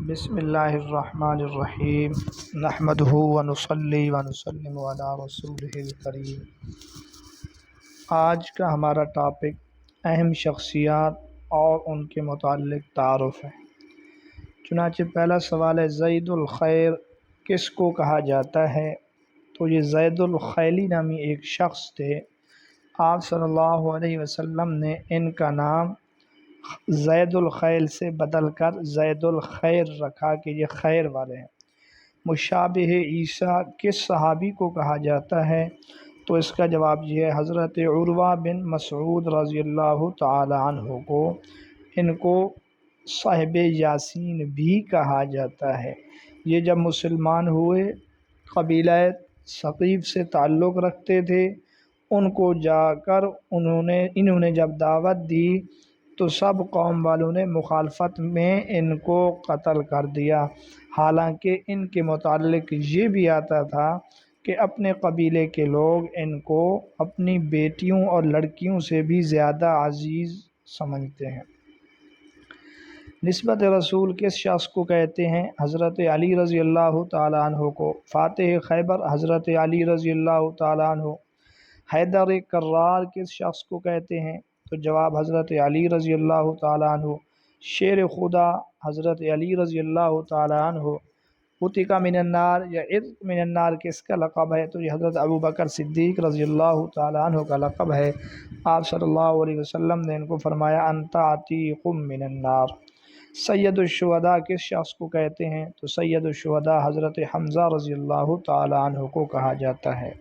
بسم اللہ الرحمن الرحیم نحمدہ ونصلی ونسلم علی رسولہ الکریم۔ آج کا ہمارا ٹاپک اہم شخصیات اور ان کے متعلق تعارف ہے۔ چنانچہ پہلا سوال ہے، زید الخیر کس کو کہا جاتا ہے؟ تو یہ زید الخیلی نامی ایک شخص تھے۔ آپ صلی اللہ علیہ وسلم نے ان کا نام زید الخیل سے بدل کر زید الخیر رکھا کہ یہ خیر والے ہیں۔ مشابہ عیسیٰ کس صحابی کو کہا جاتا ہے؟ تو اس کا جواب یہ ہے، حضرت عروہ بن مسعود رضی اللہ تعالی عنہ کو۔ ان کو صاحب یاسین بھی کہا جاتا ہے۔ یہ جب مسلمان ہوئے، قبیلہ ثقیف سے تعلق رکھتے تھے، ان کو جا کر انہوں نے جب دعوت دی تو سب قوم والوں نے مخالفت میں ان کو قتل کر دیا، حالانکہ ان کے متعلق یہ بھی آتا تھا کہ اپنے قبیلے کے لوگ ان کو اپنی بیٹیوں اور لڑکیوں سے بھی زیادہ عزیز سمجھتے ہیں۔ نسبت رسول کس شخص کو کہتے ہیں؟ حضرت علی رضی اللہ تعالیٰ عنہ کو۔ فاتح خیبر حضرت علی رضی اللہ تعالیٰ عنہ۔ حیدر کرار کس شخص کو کہتے ہیں؟ تو جواب حضرت علی رضی اللہ تعالیٰ عنہ۔ شیر خدا حضرت علی رضی اللہ تعالیٰ عنہ۔ عتق من النار یا عتق من النار کس کا لقب ہے؟ تو یہ حضرت ابوبکر صدیق رضی اللہ تعالیٰ عنہ کا لقب ہے۔ آپ صلی اللہ علیہ وسلم نے ان کو فرمایا، انت عتیق من النار۔ سید الشہداء کس شخص کو کہتے ہیں؟ تو سید الشہداء حضرت حمزہ رضی اللہ تعالیٰ عنہ کو کہا جاتا ہے۔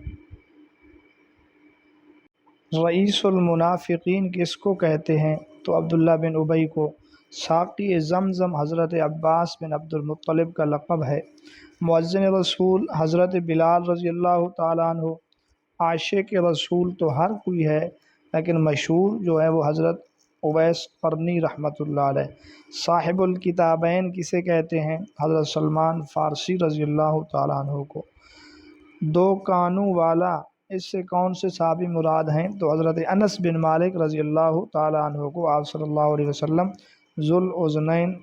رئیس المنافقین کس کو کہتے ہیں؟ تو عبداللہ بن ابی کو۔ ساقی زمزم حضرت عباس بن عبد المطلب کا لقب ہے۔ مؤذن رسول حضرت بلال رضی اللہ تعالیٰ عنہ۔ عاشق رسول تو ہر کوئی ہے، لیکن مشہور جو ہے وہ حضرت اویس قرنی رحمۃ اللہ علیہ۔ صاحب الکتابین کسے کہتے ہیں؟ حضرت سلمان فارسی رضی اللہ تعالیٰ عنہ کو۔ دو کانوں والا، اس سے کون سے صحابی مراد ہیں؟ تو حضرت انس بن مالک رضی اللہ تعالیٰ عنہ کو آپ صلی اللہ علیہ وسلم ذوالاذنین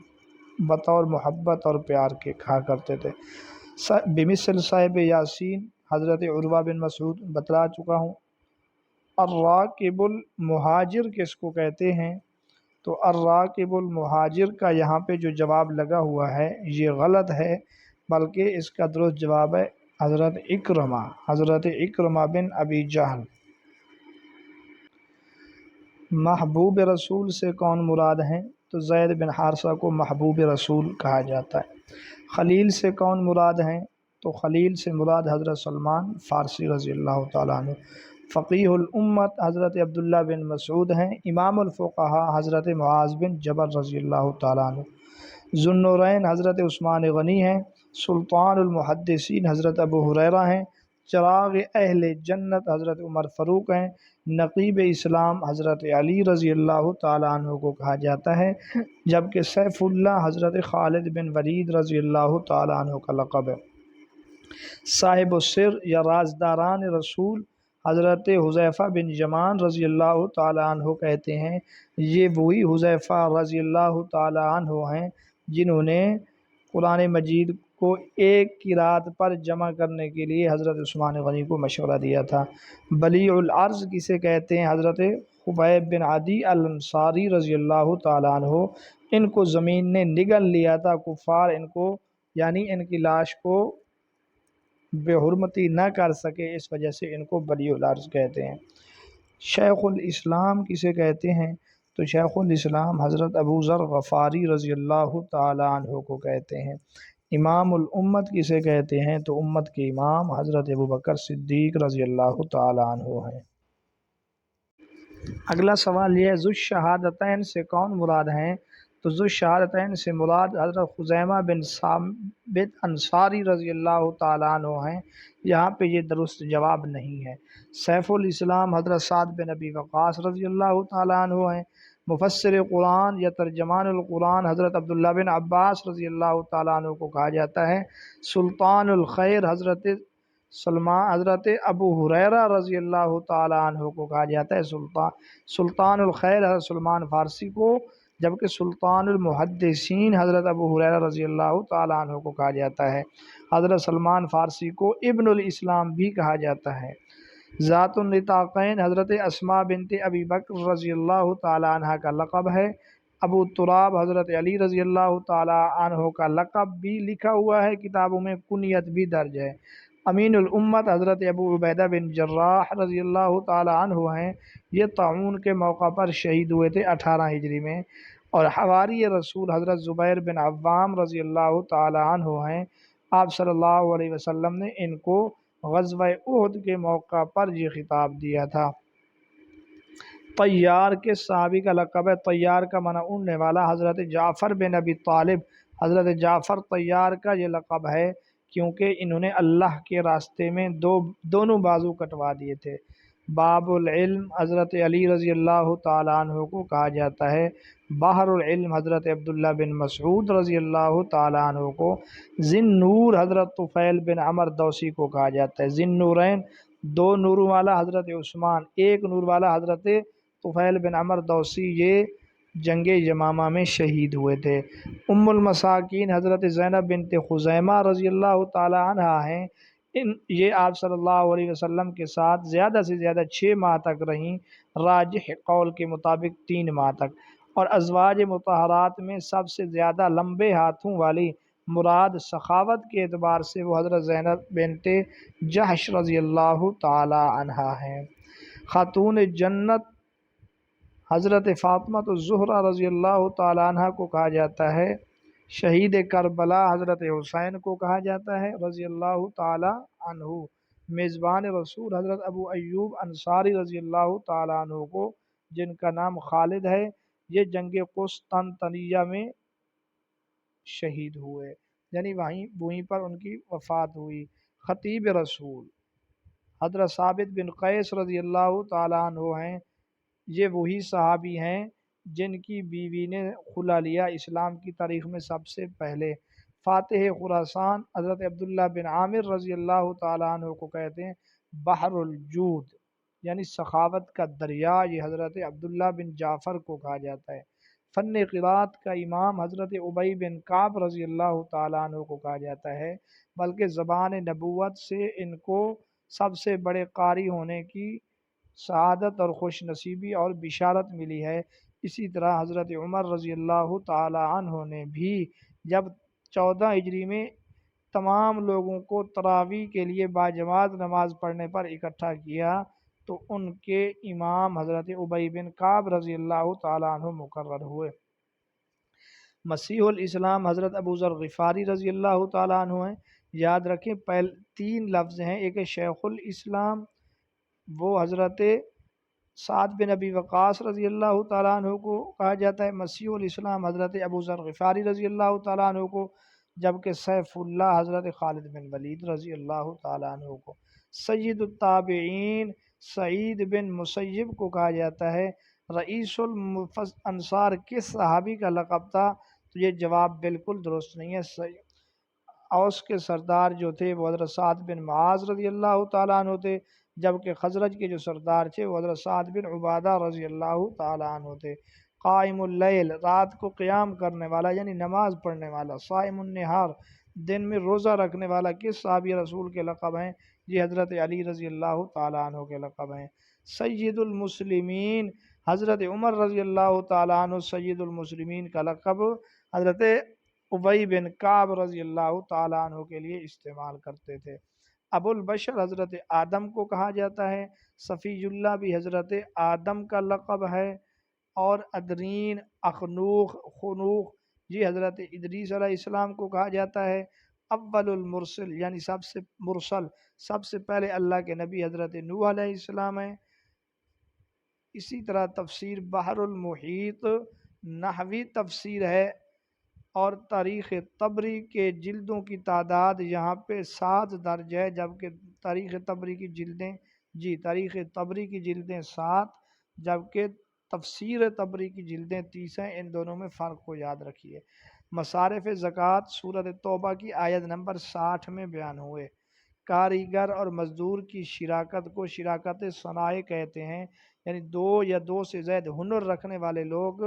بطور محبت اور پیار کے کہا کرتے تھے۔ بمثل صاحب یاسین حضرت عروہ بن مسعود بتلا چکا ہوں۔ الراکب المہاجر کس کو کہتے ہیں؟ تو الراکب المہاجر کا یہاں پہ جو جواب لگا ہوا ہے یہ غلط ہے، بلکہ اس کا درست جواب ہے حضرت اکرمہ بن ابی جہل۔ محبوب رسول سے کون مراد ہیں؟ تو زید بن حارثہ کو محبوب رسول کہا جاتا ہے۔ خلیل سے کون مراد ہیں؟ تو خلیل سے مراد حضرت سلمان فارسی رضی اللہ تعالیٰ عنہ۔ فقیہ الامت حضرت عبداللہ بن مسعود ہیں۔ امام الفقہاء حضرت معاذ بن جبل رضی اللہ تعالیٰ عنہ۔ ذو النورین حضرت عثمان غنی ہیں۔ سلطان المحدثین حضرت ابو ہریرہ ہیں۔ چراغ اہل جنت حضرت عمر فاروق ہیں۔ نقیب اسلام حضرت علی رضی اللہ تعالیٰ عنہ کو کہا جاتا ہے، جبکہ سیف اللہ حضرت خالد بن ولید رضی اللہ تعالیٰ عنہ کا لقب ہے۔ صاحب السر یا رازداران رسول حضرت حذیفہ بن یمان رضی اللہ تعالیٰ عنہ کہتے ہیں۔ یہ وہی حذیفہ رضی اللہ تعالیٰ عنہ ہیں جنہوں نے قرآن مجید کو ایک کی رات پر جمع کرنے کے لیے حضرت عثمان غنی کو مشورہ دیا تھا۔ بلیع الارض کسے کہتے ہیں؟ حضرت خبیب بن عدی الانصاری رضی اللہ تعالیٰ عنہ۔ ان کو زمین نے نگل لیا تھا، کفار ان کو یعنی ان کی لاش کو بے حرمتی نہ کر سکے، اس وجہ سے ان کو بلیع الارض کہتے ہیں۔ شیخ الاسلام کسے کہتے ہیں؟ تو شیخ الاسلام حضرت ابو ذر غفاری رضی اللہ تعالیٰ عنہ کو کہتے ہیں۔ امام الامت کسے کہتے ہیں؟ تو امت کے امام حضرت ابوبکر صدیق رضی اللہ تعالیٰ عنہ ہیں۔ اگلا سوال یہ ہے، ذو الشہادتین سے کون مراد ہیں؟ تو ذو الشہادتین سے مراد حضرت خزیمہ بن ثابت انصاری رضی اللہ تعالیٰ عنہ ہیں۔ یہاں پہ یہ درست جواب نہیں ہے۔ سیف الاسلام حضرت سعد بن ابی وقاص رضی اللہ تعالیٰ عنہ ہیں۔ مفسر قرآن یا ترجمان القرآن حضرت عبداللہ بن عباس رضی اللہ تعالیٰ عنہ کو کہا جاتا ہے۔ سلطان الخیر حضرت ابو ہریرہ رضی اللہ تعالیٰ عنہ کو کہا جاتا ہے۔ سلطان الخیر حضرت سلمان فارسی کو، جبکہ سلطان المحدثین حضرت ابو ہریرہ رضی اللہ تعالیٰ عنہ کو کہا جاتا ہے۔ حضرت سلمان فارسی کو ابن الاسلام بھی کہا جاتا ہے۔ ذات النطاقین حضرت اسماء بنت ابی بکر رضی اللہ تعالیٰ عنہ کا لقب ہے۔ ابو تراب حضرت علی رضی اللہ تعالیٰ عنہ کا لقب بھی لکھا ہوا ہے، کتابوں میں کنیت بھی درج ہے۔ امین الامت حضرت ابو عبیدہ بن جراح رضی اللہ تعالیٰ عنہ ہیں، یہ طاعون کے موقع پر شہید ہوئے تھے 18 ہجری میں۔ اور حواری رسول حضرت زبیر بن عوام رضی اللہ تعالیٰ عنہ ہیں، آپ صلی اللہ علیہ وسلم نے ان کو غزوہ احد کے موقع پر یہ خطاب دیا تھا۔ طیار کے صحابی کا لقب ہے، طیار کا معنی اڑنے والا۔ حضرت جعفر بن ابی طالب، حضرت جعفر طیار کا یہ لقب ہے کیونکہ انہوں نے اللہ کے راستے میں دونوں بازو کٹوا دیے تھے۔ باب العلم حضرت علی رضی اللہ تعالیٰ عنہ کو کہا جاتا ہے۔ بحر العلم حضرت عبداللہ بن مسعود رضی اللہ تعالیٰ عنہ کو۔ ذی النور حضرت طفیل بن عمر دوسی کو کہا جاتا ہے۔ ذی النورین، دو نوروں والا حضرت عثمان، ایک نور والا حضرت طفیل بن عمر دوسی، یہ جنگ یمامہ میں شہید ہوئے تھے۔ ام المساکین حضرت زینب بنت خزیمہ رضی اللہ تعالیٰ عنہ ہیں، یہ آپ صلی اللہ علیہ وسلم کے ساتھ زیادہ سے زیادہ 6 ماہ تک رہیں، راجح قول کے مطابق 3 ماہ تک۔ اور ازواج مطہرات میں سب سے زیادہ لمبے ہاتھوں والی مراد سخاوت کے اعتبار سے وہ حضرت زینب بنت جحش رضی اللہ تعالی عنہا ہیں۔ خاتون جنت حضرت فاطمہ الزہرا رضی اللہ تعالی عنہ کو کہا جاتا ہے۔ شہید کربلا حضرت حسین کو کہا جاتا ہے رضی اللہ تعالی عنہ۔ میزبان رسول حضرت ابو ایوب انصاری رضی اللہ تعالی عنہ کو، جن کا نام خالد ہے، یہ جنگ قسطنطنیہ میں شہید ہوئے، یعنی وہیں پر ان کی وفات ہوئی۔ خطیب رسول حضرت ثابت بن قیس رضی اللہ تعالی عنہ ہیں، یہ وہی صحابی ہیں جن کی بیوی نے خلا لیا اسلام کی تاریخ میں سب سے پہلے۔ فاتح خراسان حضرت عبداللہ بن عامر رضی اللہ تعالیٰ عنہ کو کہتے ہیں بحر الجود، یعنی سخاوت کا دریا، یہ حضرت عبداللہ بن جعفر کو کہا جاتا ہے۔ فن قرات کا امام حضرت ابی بن کعب رضی اللہ تعالیٰ عنہ کو کہا جاتا ہے، بلکہ زبان نبوت سے ان کو سب سے بڑے قاری ہونے کی سعادت اور خوش نصیبی اور بشارت ملی ہے۔ اسی طرح حضرت عمر رضی اللہ تعالی عنہ نے بھی جب 14 ہجری میں تمام لوگوں کو تراویح کے لیے باجماعت نماز پڑھنے پر اکٹھا کیا تو ان کے امام حضرت ابی بن کعب رضی اللہ تعالی عنہ مقرر ہوئے۔ مسیح الاسلام حضرت ابو ذر غفاری رضی اللہ تعالی عنہ ہیں۔ یاد رکھیں 3 لفظ ہیں، ایک ہے شیخ الاسلام، وہ حضرت سعد بن ابی وقاص رضی اللہ تعالیٰ عنہ کو کہا جاتا ہے۔ مسیح الاسلام حضرت ابو ذر غفاری رضی اللہ تعالیٰ عنہ کو، جبکہ سیف اللہ حضرت خالد بن ولید رضی اللہ تعالیٰ عنہ کو۔ سید التابعین سعید بن مسیب کو کہا جاتا ہے۔ رئیس الانصار کس صحابی کا لقب تھا؟ تو یہ جواب بالکل درست نہیں ہے۔ اوس کے سردار جو تھے وہ حضرت سعد بن معاذ رضی اللہ تعالیٰ عنہ تھے، جبکہ خزرج کے جو سردار تھے وہ حضرت سعد بن عبادہ رضی اللہ تعالیٰ عنہ تھے۔ قائم اللیل، رات کو قیام کرنے والا یعنی نماز پڑھنے والا۔ صائم النہار، دن میں روزہ رکھنے والا کس صحابی رسول کے لقب ہیں؟ یہ حضرت علی رضی اللہ تعالیٰ عنہ کے لقب ہیں۔ سید المسلمین حضرت عمر رضی اللہ تعالیٰ عنہ سید المسلمین کا لقب حضرت ابی بن کعب رضی اللہ تعالیٰ عنہ کے لیے استعمال کرتے تھے۔ ابو البشر حضرت آدم کو کہا جاتا ہے۔ صفی اللہ بھی حضرت آدم کا لقب ہے۔ اور ادرین، اخنوخ، خنوخ، یہ حضرت ادریس علیہ السلام کو کہا جاتا ہے۔ اول المرسل یعنی سب سے پہلے اللہ کے نبی حضرت نوح علیہ السلام ہیں۔ اسی طرح تفسیر بحر المحیط نحوی تفسیر ہے، اور تاریخ طبری کے جلدوں کی تعداد یہاں پہ 7 درج ہے، جبکہ تاریخ طبری کی جلدیں 7، جبکہ تفسیر طبری کی جلدیں 30 ہیں۔ ان دونوں میں فرق کو یاد رکھیے۔ مصارف زکوٰۃ سورۃ توبہ کی آیت نمبر 60 میں بیان ہوئے۔ کاریگر اور مزدور کی شراکت کو شراکت صنائع کہتے ہیں، یعنی 2 یا 2 سے زائد ہنر رکھنے والے لوگ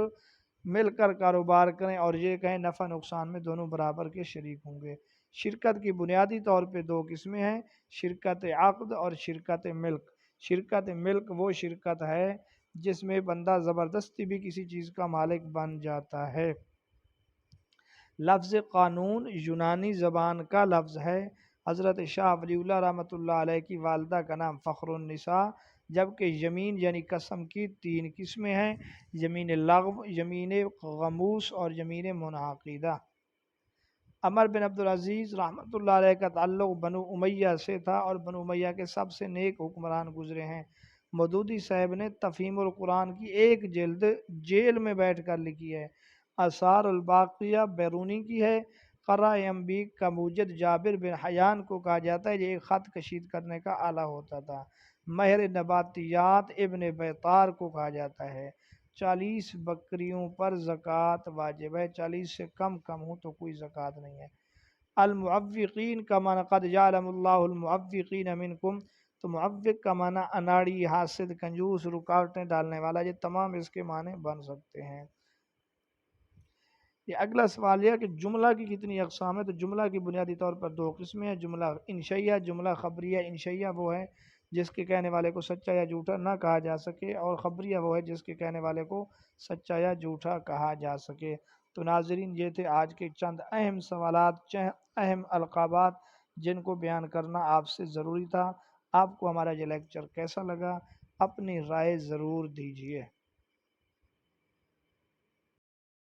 مل کر کاروبار کریں اور یہ کہیں نفع نقصان میں دونوں برابر کے شریک ہوں گے۔ شرکت کی بنیادی طور پہ دو قسمیں ہیں، شرکت عقد اور شرکت ملک۔ شرکت ملک وہ شرکت ہے جس میں بندہ زبردستی بھی کسی چیز کا مالک بن جاتا ہے۔ لفظ قانون یونانی زبان کا لفظ ہے۔ حضرت شاہ ولی اللہ رحمۃ اللہ علیہ کی والدہ کا نام فخر النساء، جبکہ یمین یعنی قسم کی تین قسمیں ہیں، یمین لغو، یمین غموس اور یمین منعقدہ۔ عمر بن عبدالعزیز رحمۃ اللہ علیہ کا تعلق بنو امیہ سے تھا اور بنو امیہ کے سب سے نیک حکمران گزرے ہیں۔ مودودی صاحب نے تفہیم القرآن کی ایک جلد جیل میں بیٹھ کر لکھی ہے۔ آثار الباقیہ بیرونی کی ہے۔ قرہ انبیک کا موجد جابر بن حیان کو کہا جاتا ہے، یہ ایک خط کشید کرنے کا آلہ ہوتا تھا۔ مہر نباتیات ابن بیطار کو کہا جاتا ہے۔ 40 بکریوں پر زکوٰۃ واجب ہے، 40 سے کم ہو تو کوئی زکوٰۃ نہیں ہے۔ المعوقین کا معنی قد جعلم اللہ المعوقین منکم، تو معوق کا معنی اناڑی، حاسد، کنجوس، رکاوٹیں ڈالنے والا، یہ تمام اس کے معنی بن سکتے ہیں۔ یہ اگلا سوال یہ ہے کہ جملہ کی کتنی اقسام ہے؟ تو جملہ کی بنیادی طور پر دو قسمیں ہیں، جملہ انشئیہ، جملہ خبریہ۔ انشئیہ وہ ہے جس کے کہنے والے کو سچا یا جھوٹا نہ کہا جا سکے، اور خبریہ وہ ہے جس کے کہنے والے کو سچا یا جھوٹا کہا جا سکے۔ تو ناظرین، یہ تھے آج کے چند اہم سوالات، اہم القابات جن کو بیان کرنا آپ سے ضروری تھا۔ آپ کو ہمارا یہ لیکچر کیسا لگا؟ اپنی رائے ضرور دیجیے۔